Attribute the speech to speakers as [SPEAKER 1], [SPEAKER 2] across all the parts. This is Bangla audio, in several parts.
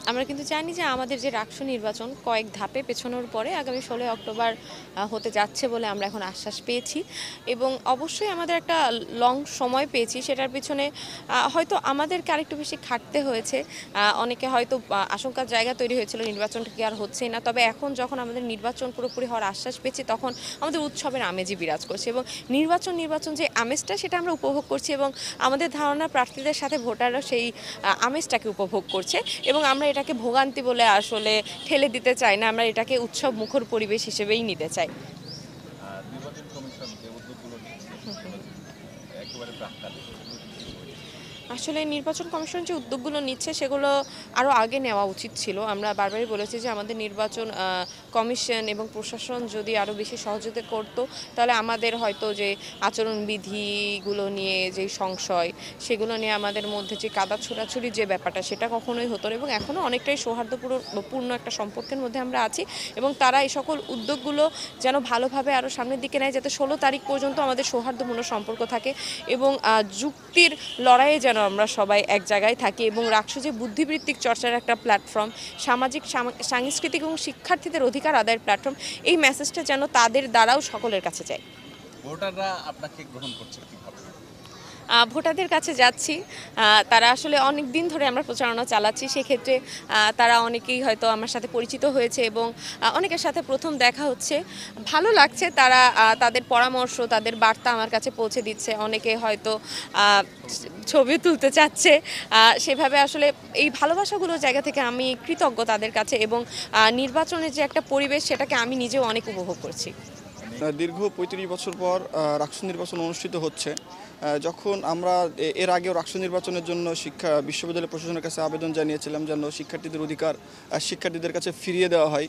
[SPEAKER 1] আমরা কিন্তু জানি যে আমাদের যে রাকসু নির্বাচন কয়েক ধাপে পেছনোর পরে আগামী ১৬ই অক্টোবর হতে যাচ্ছে বলে আমরা এখন আশ্বাস পেয়েছি এবং অবশ্যই আমাদের একটা লং সময় পেয়েছি সেটার পিছনে হয়তো আমাদেরকে আরেকটু বেশি খাটতে হয়েছে। অনেকে হয়তো আশঙ্কার জায়গা তৈরি হয়েছিল নির্বাচনটা কি আর হচ্ছেই না, তবে এখন যখন আমাদের নির্বাচন পুরোপুরি হওয়ার আশ্বাস পেয়েছি তখন আমাদের উৎসবের আমেজই বিরাজ করছে এবং নির্বাচন যে আমেজটা সেটা আমরা উপভোগ করছি এবং আমাদের ধারণা প্রার্থীদের সাথে ভোটাররা সেই আমেজটাকে উপভোগ করছে এবং আমরা এটাকে ভোগান্তি বলে আসলে ঠেলে দিতে চাই না, আমরা এটাকে উৎসব মুখর পরিবেশ হিসেবেই নিতে চাই।
[SPEAKER 2] নির্বাচন কমিশন যে উদ্যোগগুলো নিচ্ছে সেগুলো একেবারে প্রাক্কালে সেগুলো কি বলছে?
[SPEAKER 1] আসলে নির্বাচন কমিশন যে উদ্যোগগুলো নিচ্ছে সেগুলো আরও আগে নেওয়া উচিত ছিল। আমরা বারবারই বলেছি যে আমাদের নির্বাচন কমিশন এবং প্রশাসন যদি আরও বেশি সহযোগিতা করত তাহলে আমাদের হয়তো যে আচরণবিধিগুলো নিয়ে যে সংশয় সেগুলো নিয়ে আমাদের মধ্যে যে কাদা ছোড়াছুড়ি যে ব্যাপারটা সেটা কখনোই হতো না এবং এখনও অনেকটাই সৌহার্দ্যপূর্ণ একটা সম্পর্কের মধ্যে আমরা আছি এবং তারা এই সকল উদ্যোগগুলো যেন ভালোভাবে আরও সামনের দিকে নেয় যাতে ১৬ তারিখ পর্যন্ত আমাদের সৌহার্দ্যপূর্ণ সম্পর্ক থাকে এবং যুক্তির লড়াইয়ে যেন আমরা সবাই এক জায়গায় থাকি এবং রাকসু যে বুদ্ধিবৃত্তিক চর্চার একটা প্ল্যাটফর্ম, সামাজিক সাংস্কৃতিক এবং শিক্ষার্থীদের অধিকার আদায়ের প্ল্যাটফর্ম, এই মেসেজটা যেন তাদের দ্বারাও সকলের কাছে যায়।
[SPEAKER 2] ভোটাররা আপনাকে গ্রহণ করছে কিভাবে?
[SPEAKER 1] ভোটারদের কাছে যাচ্ছি, তারা আসলে অনেক দিন ধরে আমরা প্রচারণা চালাচ্ছি, সেক্ষেত্রে তারা অনেকেই হয়তো আমার সাথে পরিচিত হয়েছে এবং অনেকের সাথে প্রথম দেখা হচ্ছে। ভালো লাগছে, তারা তাদের পরামর্শ তাদের বার্তা আমার কাছে পৌঁছে দিচ্ছে, অনেকে হয়তো ছবি তুলতে চাচ্ছে, সেভাবে আসলে এই ভালোবাসাগুলোর জায়গা থেকে আমি কৃতজ্ঞ তাদের কাছে এবং নির্বাচনের যে একটা পরিবেশ সেটাকে আমি নিজেও অনেক উপভোগ করছি।
[SPEAKER 3] দীর্ঘ ৩৫ বছর পর রাকসু নির্বাচন অনুষ্ঠিত হচ্ছে। যখন আমরা এর আগেও রাকসু নির্বাচনের জন্য বিশ্ববিদ্যালয় প্রশাসনের কাছে আবেদন জানিয়েছিলাম যেন শিক্ষার্থীদের অধিকার শিক্ষার্থীদের কাছে ফিরিয়ে দেওয়া হয়।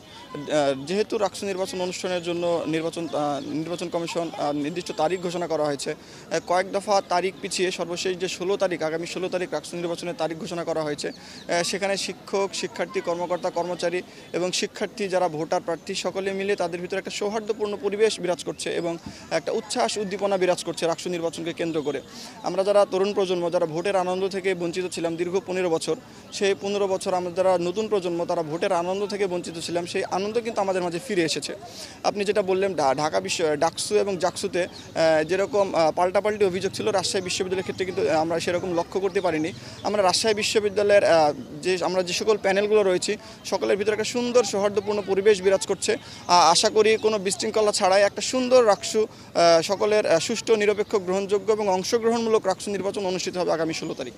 [SPEAKER 3] যেহেতু রাকসু নির্বাচন অনুষ্ঠানের জন্য নির্বাচন কমিশন নির্দিষ্ট তারিখ ঘোষণা করা হয়েছে, কয়েক দফা তারিখ পিছিয়ে সর্বশেষ যে ১৬ তারিখ আগামী ১৬ তারিখ রাকসু নির্বাচনের তারিখ ঘোষণা করা হয়েছে। সেখানে শিক্ষক, শিক্ষার্থী, কর্মকর্তা, কর্মচারী এবং শিক্ষার্থী যারা ভোটার প্রার্থী সকলে মিলে তাদের ভিতরে একটা সৌহার্দ্যপূর্ণ পরিবেশ বিরাজ করছে এবং একটা উচ্ছ্বাস উদ্দীপনা বিরাজ করছে রাকসু নির্বাচনকে কেন্দ্র করে। আমরা যারা তরুণ প্রজন্ম যারা ভোটের আনন্দ থেকে বঞ্চিত ছিলাম দীর্ঘ ১৫ বছর, সেই ১৫ বছর আমরা যারা নতুন প্রজন্ম তারা ভোটের আনন্দ থেকে বঞ্চিত ছিলাম, সেই আনন্দ কিন্তু আমাদের মাঝে ফিরে এসেছে। আপনি যেটা বললেন ঢাকা ডাকসু এবং জাকসুতে যেরকম পাল্টাপাল্টি অভিযোগ ছিল, রাজশাহী বিশ্ববিদ্যালয়ের ক্ষেত্রে কিন্তু আমরা সেরকম লক্ষ্য করতে পারিনি। আমরা রাজশাহী বিশ্ববিদ্যালয়ের যে সকল প্যানেলগুলো রয়েছি সকলের ভিতরে একটা সুন্দর সৌহার্দ্যপূর্ণ পরিবেশ বিরাজ করছে। আশা করি কোনো বিশৃঙ্খলা ছাড়াই একটা সুন্দর রাকসু, সকলের সুষ্ঠু, নিরপেক্ষ, গ্রহণযোগ্য এবং অংশগ্রহণমূলক রাকসু নির্বাচন অনুষ্ঠিত হবে আগামী ১৬ তারিখ।